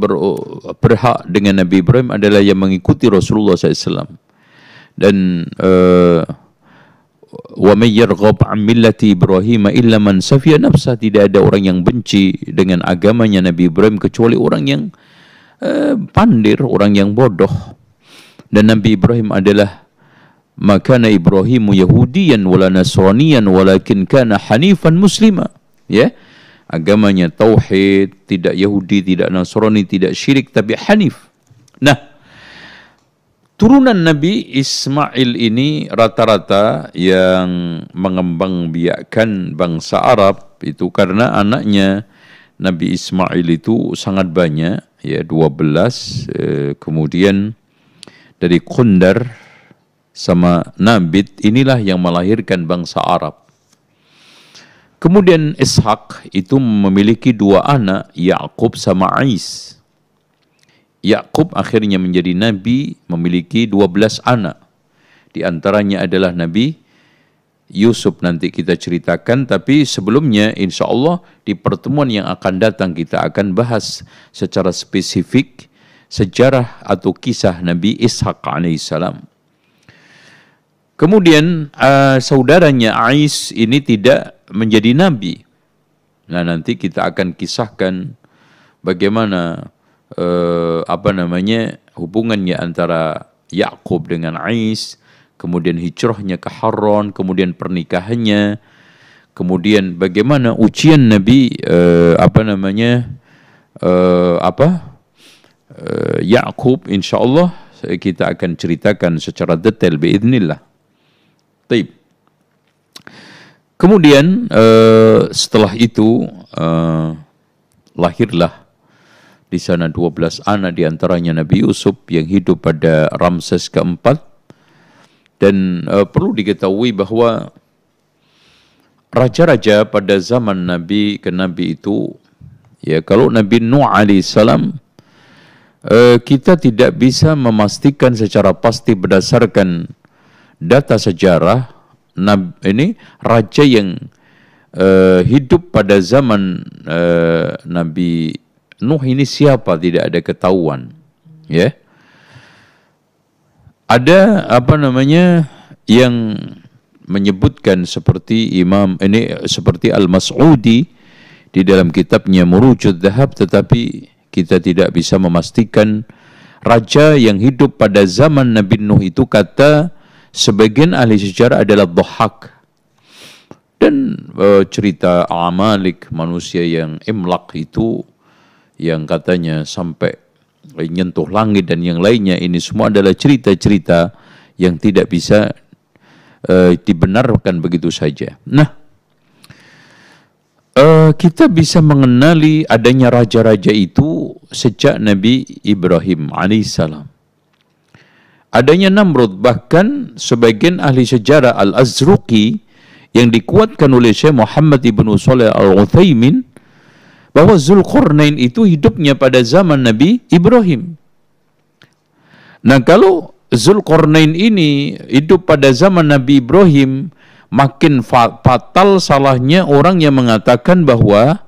berhak dengan Nabi Ibrahim adalah yang mengikuti Rasulullah SAW. Dan wa may yarghab an millati Ibrahim illa man safiya nafsa, tidak ada orang yang benci dengan agamanya Nabi Ibrahim kecuali orang yang pandir, orang yang bodoh. Dan Nabi Ibrahim adalah makana Ibrahimu Yahudiyan wala Nasraniyan walakin kana hanifan muslima, ya, agamanya tauhid, tidak Yahudi, tidak Nasrani, tidak syirik, tapi hanif. Nah, turunan Nabi Ismail ini rata-rata yang mengembangbiakkan bangsa Arab itu karena anaknya Nabi Ismail itu sangat banyak, ya 12, kemudian dari Qundar sama Nabit inilah yang melahirkan bangsa Arab. Kemudian Ishak itu memiliki 2 anak, Yakub sama Ais. Yakub akhirnya menjadi nabi, memiliki 12 anak. Di antaranya adalah Nabi Yusuf, nanti kita ceritakan, tapi sebelumnya insya Allah di pertemuan yang akan datang kita akan bahas secara spesifik sejarah atau kisah Nabi Ishak alaihissalam. Kemudian saudaranya Ais ini tidak menjadi nabi. Nah, nanti kita akan kisahkan bagaimana hubungannya antara Yakub dengan Ais, kemudian hijrahnya ke Haran, kemudian pernikahannya, kemudian bagaimana ujian Nabi Yakub, insyaallah kita akan ceritakan secara detail biidznillah. Taib. Kemudian setelah itu lahirlah di sana 12 anak, diantaranya Nabi Yusuf yang hidup pada Ramses keempat. Dan perlu diketahui bahwa raja-raja pada zaman Nabi ke Nabi itu, ya, kalau Nabi Nuh alaihissalam kita tidak bisa memastikan secara pasti berdasarkan data sejarah ini raja yang hidup pada zaman Nabi Nuh ini siapa, tidak ada ketahuan, ya. Ada yang menyebutkan seperti seperti Al-Mas'udi di dalam kitabnya Murujud Dhahab, tetapi kita tidak bisa memastikan raja yang hidup pada zaman Nabi Nuh itu, kata sebagian ahli sejarah adalah Dhahak. Dan cerita Amalik, manusia yang imlak itu, yang katanya sampai menyentuh langit dan yang lainnya, ini semua adalah cerita-cerita yang tidak bisa dibenarkan begitu saja. Nah, kita bisa mengenali adanya raja-raja itu sejak Nabi Ibrahim alaihissalam. Adanya Namrud, bahkan sebagian ahli sejarah Al-Azruqi yang dikuatkan oleh Syekh Muhammad ibn Shalih Al-Utsaimin bahwa Zulkarnain itu hidupnya pada zaman Nabi Ibrahim. Nah, kalau Zulkarnain ini hidup pada zaman Nabi Ibrahim, makin fatal salahnya orang yang mengatakan bahwa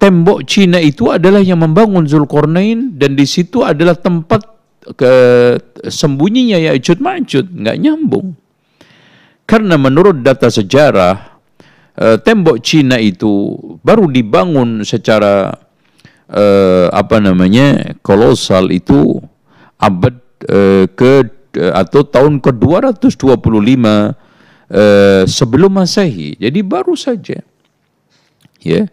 tembok Cina itu adalah yang membangun Zulkarnain dan di situ adalah tempat sembunyinya Ya'juj Ma'juj. Nggak nyambung. Karena menurut data sejarah, tembok Cina itu baru dibangun secara kolosal itu abad atau tahun ke-225 sebelum Masehi. Jadi baru saja. Ya.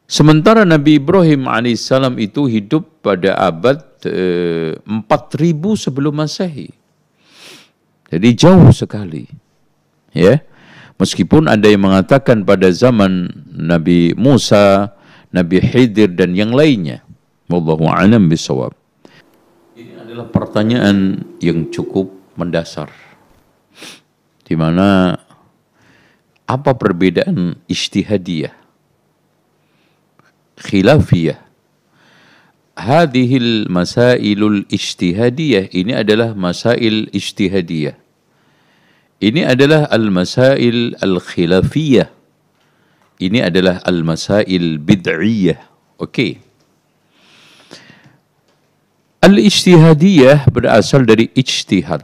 Sementara Nabi Ibrahim alaihissalam itu hidup pada abad 4000 sebelum Masehi. Jadi jauh sekali. Ya. Meskipun ada yang mengatakan pada zaman Nabi Musa, Nabi Khidir dan yang lainnya. Wallahu a'lam bishawab. Ini adalah pertanyaan yang cukup mendasar, di mana Apa perbedaan ijtihadiyah, khilafiyah? Hadhil masailul ijtihadiyah, ini adalah masail ijtihadiyah. Ini adalah al-masail al-khilafiyah. Ini adalah al-masail bid'iyah. Okey. Al-ijtihadiyah berasal dari ijtihad.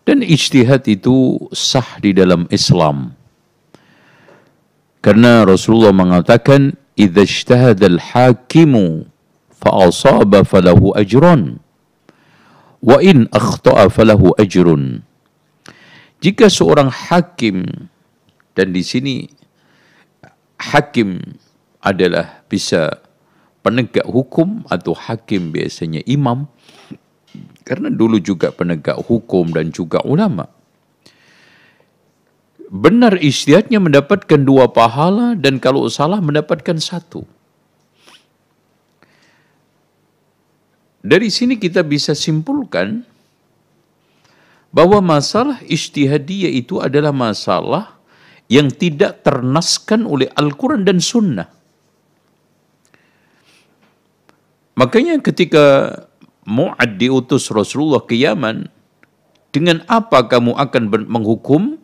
Dan ijtihad itu sah di dalam Islam. Karena Rasulullah mengatakan, "Idza ijtahada al-hakimu fa asaba falahu ajrun, wa in akhta'a falahu ajrun." Jika seorang hakim, dan di sini hakim adalah bisa penegak hukum atau hakim biasanya imam, karena dulu juga penegak hukum dan juga ulama. Benar ijtihadnya mendapatkan 2 pahala, dan kalau salah mendapatkan 1. Dari sini kita bisa simpulkan bahwa masalah ijtihadiyah itu adalah masalah yang tidak ternaskan oleh Al-Quran dan Sunnah. Makanya ketika Mu'ad diutus Rasulullah ke Yaman, dengan apa kamu akan menghukum?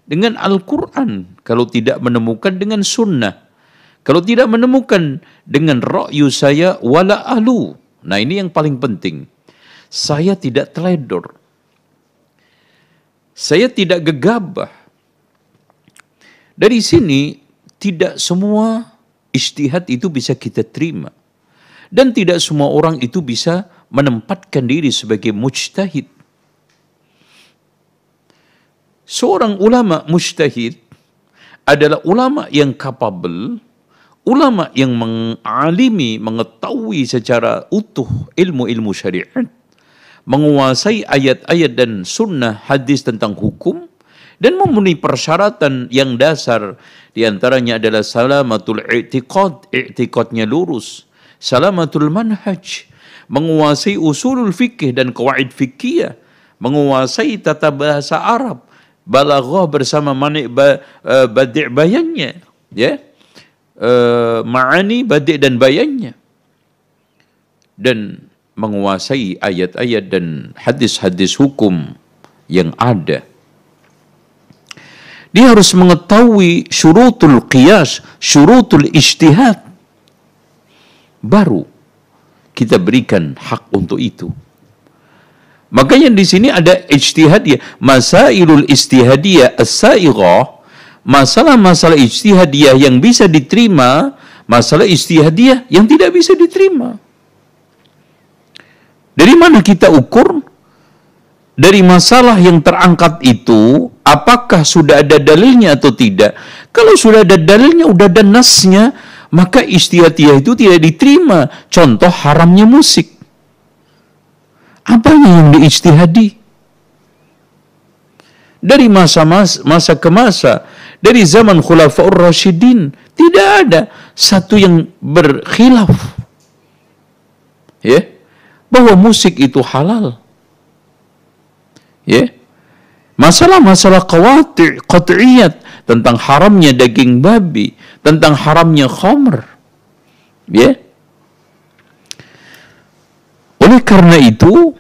Dengan Al-Quran, kalau tidak menemukan dengan Sunnah. Kalau tidak menemukan dengan ra'yu saya wala ahlu. Nah, ini yang paling penting. Saya tidak teledor. Saya tidak gegabah. Dari sini, tidak semua ijtihad itu bisa kita terima. Dan tidak semua orang itu bisa menempatkan diri sebagai mujtahid. Seorang ulama mujtahid adalah ulama yang capable, ulama yang mengalimi, mengetahui secara utuh ilmu-ilmu syariat, menguasai ayat-ayat dan sunnah hadis tentang hukum, dan memenuhi persyaratan yang dasar. Di antaranya adalah salamatul i'tiqad, i'tiqadnya lurus, salamatul manhaj, menguasai usulul fikih dan qawaid fikih, menguasai tata bahasa Arab, balaghah bersama manik badi' bayannya, ya, ma'ani badi' dan bayannya, dan menguasai ayat-ayat dan hadis-hadis hukum yang ada. Dia harus mengetahui syurutul qiyas, syurutul ijtihad. Baru kita berikan hak untuk itu. Makanya di sini ada ijtihadiyah, masailul ijtihadiyah as-sa'ighah, masalah-masalah ijtihadiyah yang bisa diterima, masalah ijtihadiyah yang tidak bisa diterima. Dari mana kita ukur? Dari masalah yang terangkat itu, apakah sudah ada dalilnya atau tidak? Kalau sudah ada dalilnya, sudah ada nasnya, maka ijtihadiyah itu tidak diterima. Contoh haramnya musik. Apanya yang diijtihadi? Dari masa ke masa, dari zaman Khulafaur Rasyidin, tidak ada satu yang berkhilaf, ya, bahwa musik itu halal. Ya, masalah-masalah qat'iyat tentang haramnya daging babi, tentang haramnya khamr, ya. Oleh karena itu,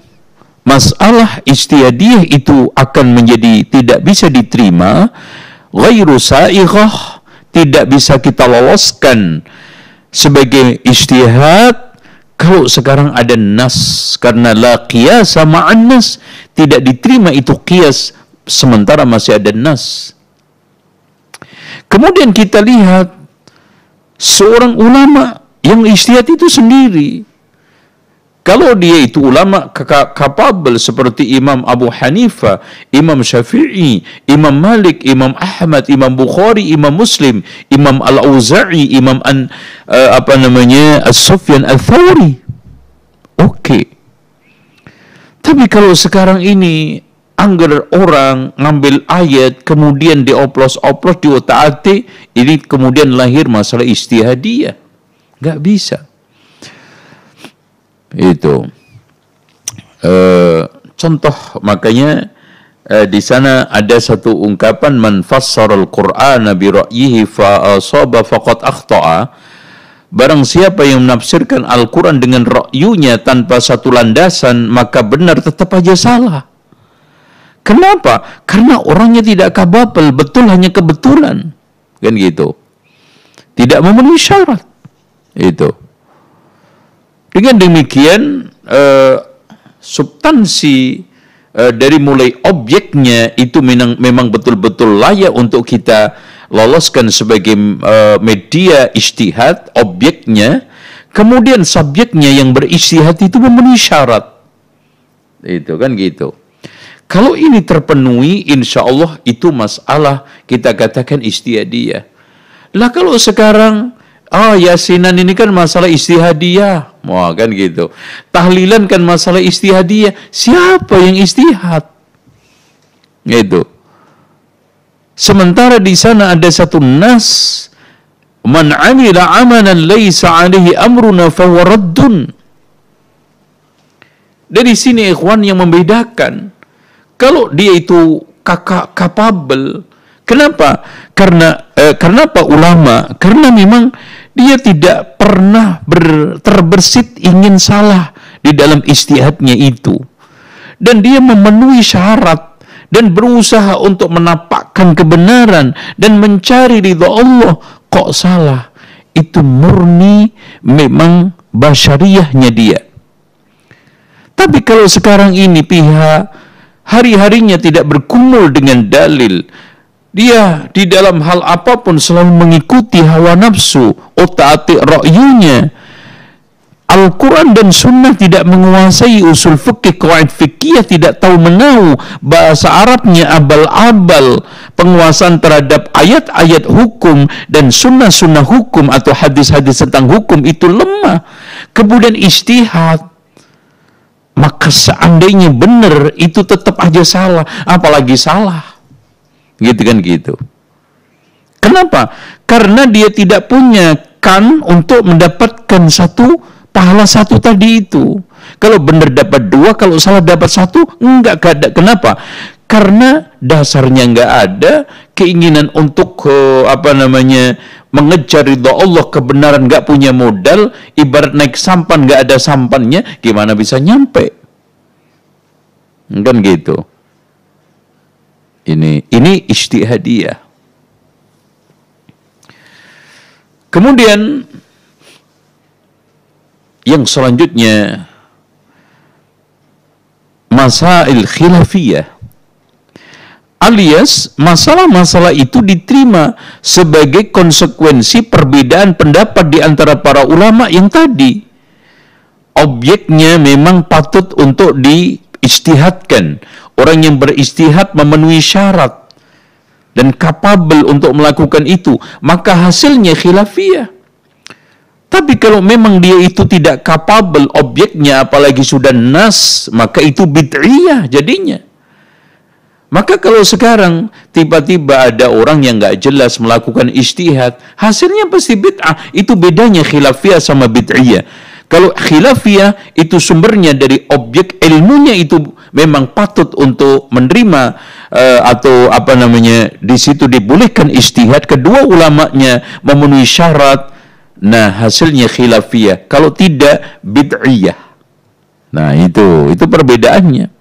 masalah ijtihadiyah itu akan menjadi tidak bisa diterima, ghairu sa'ighah, tidak bisa kita loloskan sebagai ijtihad kalau sekarang ada nas, karena la qiyasa ma'an nas, tidak diterima itu qiyas sementara masih ada nas. Kemudian kita lihat seorang ulama yang ijtihad itu sendiri. Kalau dia itu ulama kapabel seperti Imam Abu Hanifah, Imam Syafi'i, Imam Malik, Imam Ahmad, Imam Bukhari, Imam Muslim, Imam Al-Auza'i, Imam As-Sufyan Al-Thawri. Oke. Tapi kalau sekarang ini anggar orang ngambil ayat kemudian dioplos-oplos di otak-atik, ini kemudian lahir masalah ijtihadiyah. Enggak bisa. Itu contoh, makanya di sana ada satu ungkapan, man fassaral Qur'ana bi ra'yihi fa asaba faqad akhta'a. Barang siapa yang menafsirkan Al-Quran dengan ra'yunya tanpa satu landasan, maka benar tetap aja salah. Kenapa? Karena orangnya tidak kababel, betul hanya kebetulan. Kan gitu. Tidak memenuhi syarat. Itu. Dengan demikian, substansi dari mulai objeknya itu memang betul-betul layak untuk kita loloskan sebagai media ijtihad, objeknya, kemudian subjeknya yang berijtihad itu memenuhi syarat. Itu kan gitu. Kalau ini terpenuhi, insya Allah itu masalah kita katakan ijtihadiyah. Lah kalau sekarang Yasinan ini kan masalah ijtihadiyah. Wah, kan gitu. Tahlilan kan masalah ijtihadiyah. Siapa yang ijtihad? Gitu. Sementara di sana ada satu nas, man 'amila 'amalan laisa 'alaihi amruna fahuwa raddun. Dari sini ikhwan yang membedakan. Kalau dia itu kapabel, kenapa? Karena kenapa ulama? Karena memang dia tidak pernah terbersit ingin salah di dalam ijtihadnya itu. Dan dia memenuhi syarat dan berusaha untuk menampakkan kebenaran dan mencari ridha Allah. Kok salah? Itu murni memang basyariyahnya dia. Tapi kalau sekarang ini pihak hari-harinya tidak bergumul dengan dalil, dia di dalam hal apapun selalu mengikuti hawa nafsu, otak-atik ra'yunya. Al-Quran dan Sunnah tidak menguasai usul fikih, qawaid fikih, tidak tahu menahu bahasa Arabnya abal-abal, penguasaan terhadap ayat-ayat hukum dan sunnah-sunnah hukum atau hadis-hadis tentang hukum itu lemah. Kemudian ijtihad, maka seandainya benar itu tetap aja salah, apalagi salah. Gitu kan gitu. Kenapa? Karena dia tidak punya untuk mendapatkan pahala satu tadi itu. Kalau benar dapat 2, kalau salah dapat 1, enggak ada. Kenapa? Karena dasarnya enggak ada keinginan untuk mengejar ridha Allah, kebenaran, enggak punya modal. Ibarat naik sampan enggak ada sampannya, gimana bisa nyampe? Kan gitu. Ini ijtihadiyah. Kemudian yang selanjutnya masail khilafiyah, alias masalah-masalah itu diterima sebagai konsekuensi perbedaan pendapat di antara para ulama yang tadi. Objeknya memang patut untuk diijtihadkan. Orang yang berijtihad memenuhi syarat dan kapabel untuk melakukan itu, maka hasilnya khilafiyah. Tapi kalau memang dia itu tidak kapabel objeknya, apalagi sudah nas, maka itu bid'iyah jadinya. Maka kalau sekarang tiba-tiba ada orang yang nggak jelas melakukan ijtihad, hasilnya pasti bid'ah. Itu bedanya khilafiyah sama bid'iyah. Kalau khilafiyah itu sumbernya dari objek ilmunya itu memang patut untuk menerima di situ dibolehkan ijtihad, kedua ulamanya memenuhi syarat. Nah, hasilnya khilafiyah. Kalau tidak, bid'iyah. Nah, itu perbedaannya.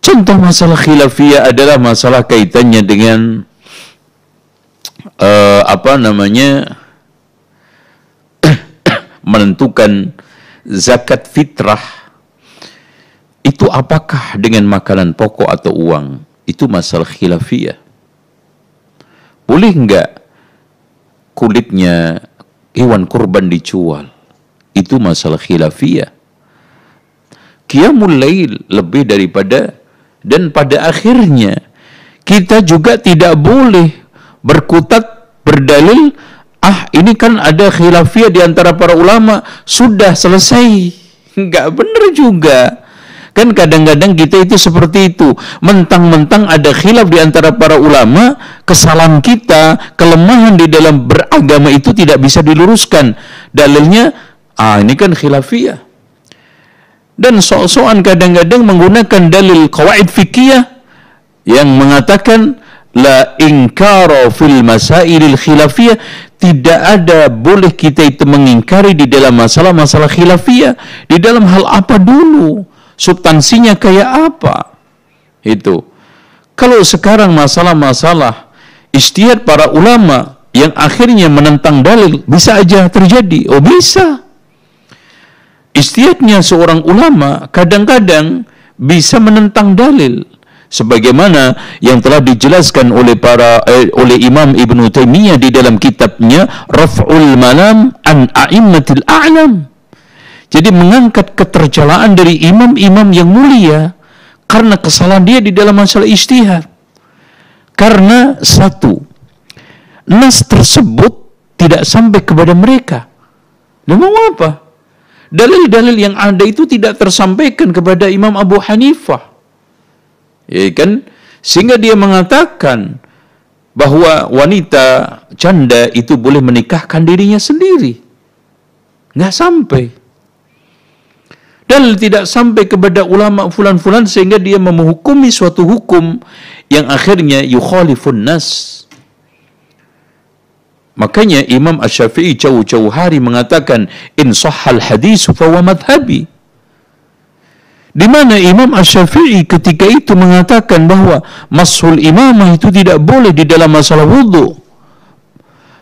Contoh masalah khilafiyah adalah masalah kaitannya dengan menentukan zakat fitrah. Itu apakah dengan makanan pokok atau uang? Itu masalah khilafiyah. Boleh enggak kulitnya hewan kurban dijual? Itu masalah khilafiyah. Qiyamul lail lebih daripada, dan pada akhirnya kita juga tidak boleh berkutat berdalil, ini kan ada khilafiyah di antara para ulama, sudah selesai. Enggak benar juga. Kan kadang-kadang kita itu seperti itu, mentang-mentang ada khilaf di antara para ulama, kesalahan kita, kelemahan di dalam beragama itu tidak bisa diluruskan. Dalilnya, ini kan khilafiyah. Dan sok-sokan kadang-kadang menggunakan dalil qawaid fikih yang mengatakan la inkara fil masailil khilafiyah, tidak ada boleh kita itu mengingkari di dalam masalah-masalah khilafiyah. Di dalam hal apa dulu? Substansinya kayak apa? Itu. Kalau sekarang masalah-masalah ijtihad para ulama yang akhirnya menentang dalil, bisa aja terjadi. Oh bisa. Ijtihadnya seorang ulama kadang-kadang bisa menentang dalil, sebagaimana yang telah dijelaskan oleh oleh Imam Ibnu Taimiyah di dalam kitabnya Raf'ul Malam an A'immatil A'lam. Jadi mengangkat ketercelaan dari imam-imam yang mulia karena kesalahan dia di dalam masalah ijtihad. Karena satu, nas tersebut tidak sampai kepada mereka. Dan mau apa? Dalil-dalil yang ada itu tidak tersampaikan kepada Imam Abu Hanifah. Ya kan? Sehingga dia mengatakan bahwa wanita janda itu boleh menikahkan dirinya sendiri. Nggak sampai. Dalil tidak sampai kepada ulama fulan-fulan sehingga dia menghukumi suatu hukum yang akhirnya yukhalifun nas. Makanya Imam Asy-Syafi'i jauh-jauh hari mengatakan in sahhal hadis fa huwa madhhabi. Di mana Imam Asy-Syafi'i ketika itu mengatakan bahwa mashul imamah itu tidak boleh di dalam masalah wudu.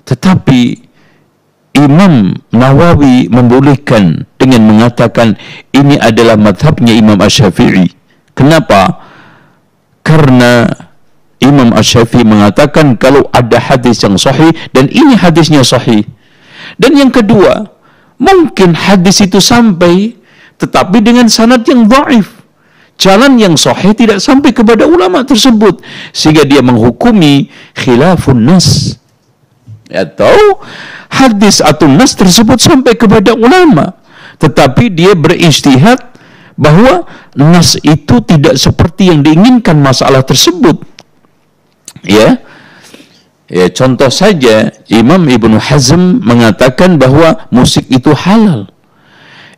Tetapi Imam Nawawi membolehkan dengan mengatakan ini adalah madhabnya Imam Asy-Syafi'i. Kenapa? Karena Imam Asy-Syafi'i mengatakan kalau ada hadis yang sahih dan ini hadisnya sahih. Dan yang kedua, mungkin hadis itu sampai tetapi dengan sanad yang dhaif. Jalan yang sahih tidak sampai kepada ulama tersebut sehingga dia menghukumi khilafun nas. Atau hadis atau nas tersebut sampai kepada ulama tetapi dia berijtihad bahwa nas itu tidak seperti yang diinginkan masalah tersebut. Ya, contoh saja Imam Ibnu Hazm mengatakan bahwa musik itu halal.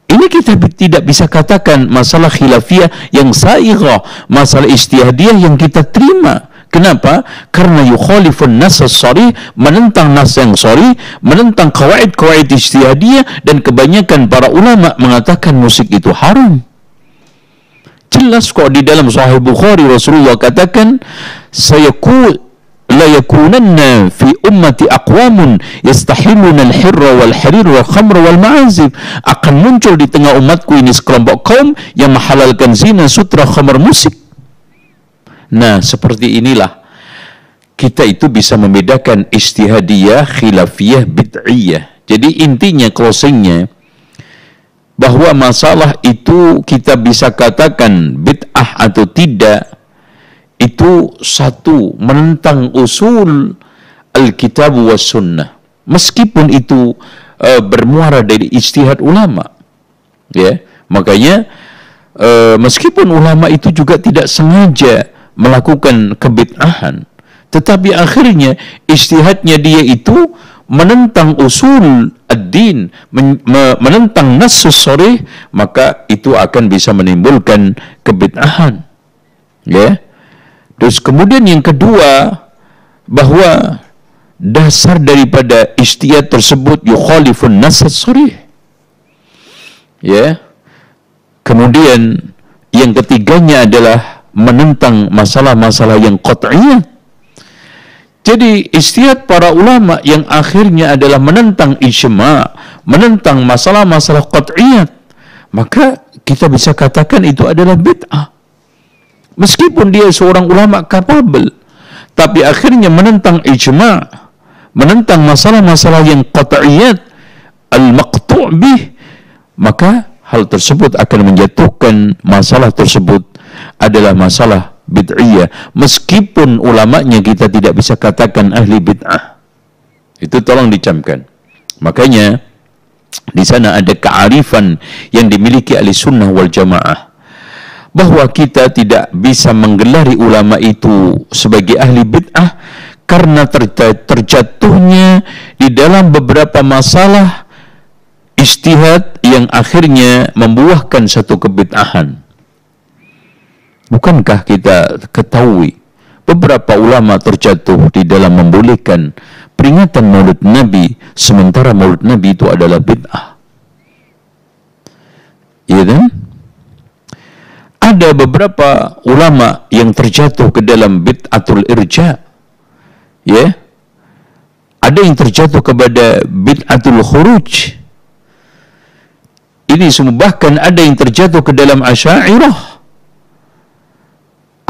Ini kita tidak bisa katakan masalah khilafiyah yang sa'ighah, masalah ijtihadiyah yang kita terima. Kenapa? Karena yukhalifun nas as-sharih, menentang nas yang sharih, menentang qawaid-qawaid ijtihadiyah, dan kebanyakan para ulama mengatakan musik itu haram. Jelas kok di dalam Sahih Bukhari Rasulullah katakan la yakunanna fi ummati aqwamun yastahilluna al-hirra wal harir wal khamr wal ma'azif. Akan muncul di tengah umatku ini sekelompok kaum yang menghalalkan zina, sutra, khamr, musik. Nah, seperti inilah kita itu bisa membedakan ijtihadiyah, khilafiyah, bid'iyah. Jadi intinya, closingnya, bahwa masalah itu kita bisa katakan bid'ah atau tidak, itu satu, menentang usul Alkitab was sunnah. Meskipun itu bermuara dari ijtihad ulama. Ya, makanya meskipun ulama itu juga tidak sengaja melakukan kebid'ahan, tetapi akhirnya ijtihadnya dia itu menentang usul ad-din, menentang nassus sharih, maka itu akan bisa menimbulkan kebid'ahan. Ya. Terus kemudian yang kedua, bahwa dasar daripada ijtihad tersebut yukhalifun nassus sharih. Ya. Kemudian yang ketiganya adalah menentang masalah-masalah yang qat'iyah. Jadi ijtihad para ulama yang akhirnya adalah menentang ijma', menentang masalah-masalah qat'iyat, maka kita bisa katakan itu adalah bid'ah. Meskipun dia seorang ulama kapabel, tapi akhirnya menentang ijma', menentang masalah-masalah yang qat'iyat, al-maqtu' bih, maka hal tersebut akan menjatuhkan masalah tersebut adalah masalah bid'iyah, meskipun ulamanya kita tidak bisa katakan ahli bid'ah. Itu tolong dicamkan. Makanya di sana ada kearifan yang dimiliki ahli sunnah wal jamaah, bahwa kita tidak bisa menggelari ulama itu sebagai ahli bid'ah karena terjatuhnya di dalam beberapa masalah ijtihad yang akhirnya membuahkan satu kebid'ahan. Bukankah kita ketahui beberapa ulama terjatuh di dalam membolehkan peringatan Maulid Nabi, sementara Maulid Nabi itu adalah bid'ah? Iya kan? Ada beberapa ulama yang terjatuh ke dalam bid'atul irja. Ya. Ada yang terjatuh kepada bid'atul khuruj. Ini semua, bahkan ada yang terjatuh ke dalam asy'ariyah.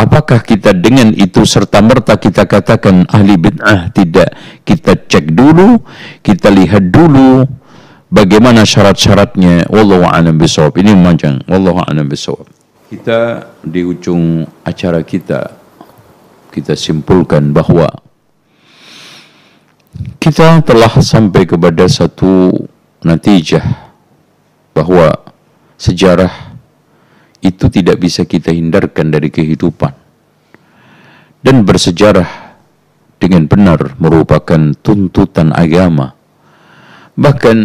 Apakah kita dengan itu serta-merta kita katakan ahli bid'ah? Tidak. Kita cek dulu, kita lihat dulu bagaimana syarat-syaratnya. Wallahu a'lam bishawab. Ini memanjang. Wallahu a'lam bishawab. Kita di ujung acara kita simpulkan bahwa kita telah sampai kepada satu natijah bahwa sejarah itu tidak bisa kita hindarkan dari kehidupan, dan bersejarah dengan benar merupakan tuntutan agama. Bahkan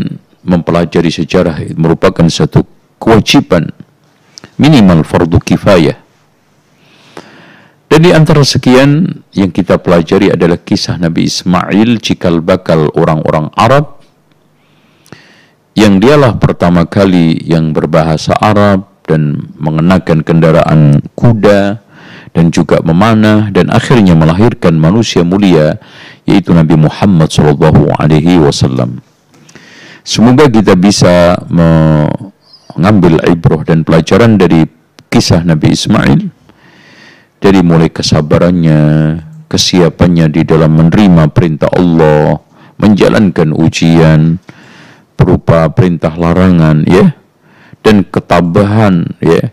mempelajari sejarah merupakan satu kewajiban, minimal fardu kifayah. Dan di antara sekian yang kita pelajari adalah kisah Nabi Ismail, cikal bakal orang-orang Arab, yang dialah pertama kali yang berbahasa Arab dan mengenakan kendaraan kuda dan juga memanah, dan akhirnya melahirkan manusia mulia yaitu Nabi Muhammad SAW. Semoga kita bisa mengambil ibrah dan pelajaran dari kisah Nabi Ismail, dari mulai kesabarannya, kesiapannya di dalam menerima perintah Allah, menjalankan ujian berupa perintah larangan, ya, dan ketabahan, ya,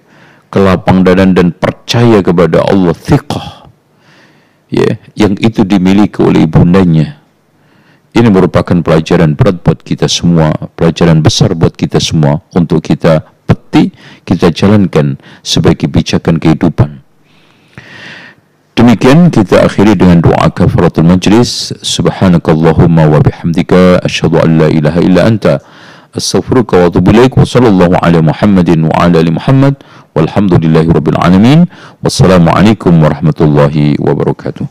kelapang dadan dan percaya kepada Allah, thiqah, ya, yang itu dimiliki oleh ibundanya. Ini merupakan pelajaran berat buat kita semua, pelajaran besar buat kita semua untuk kita petik, kita jalankan sebagai pijakan kehidupan. Demikian kita akhiri dengan doa kafaratul majlis. Subhanakallahumma wa bihamdika asyhadu an la ilaha illa anta astaghfiruka wa atubu ilaik. Wa sallallahu ala Muhammadin wa ala ali Muhammad walhamdulillahi rabbil alamin. Wassalamu alaikum warahmatullahi wabarakatuh.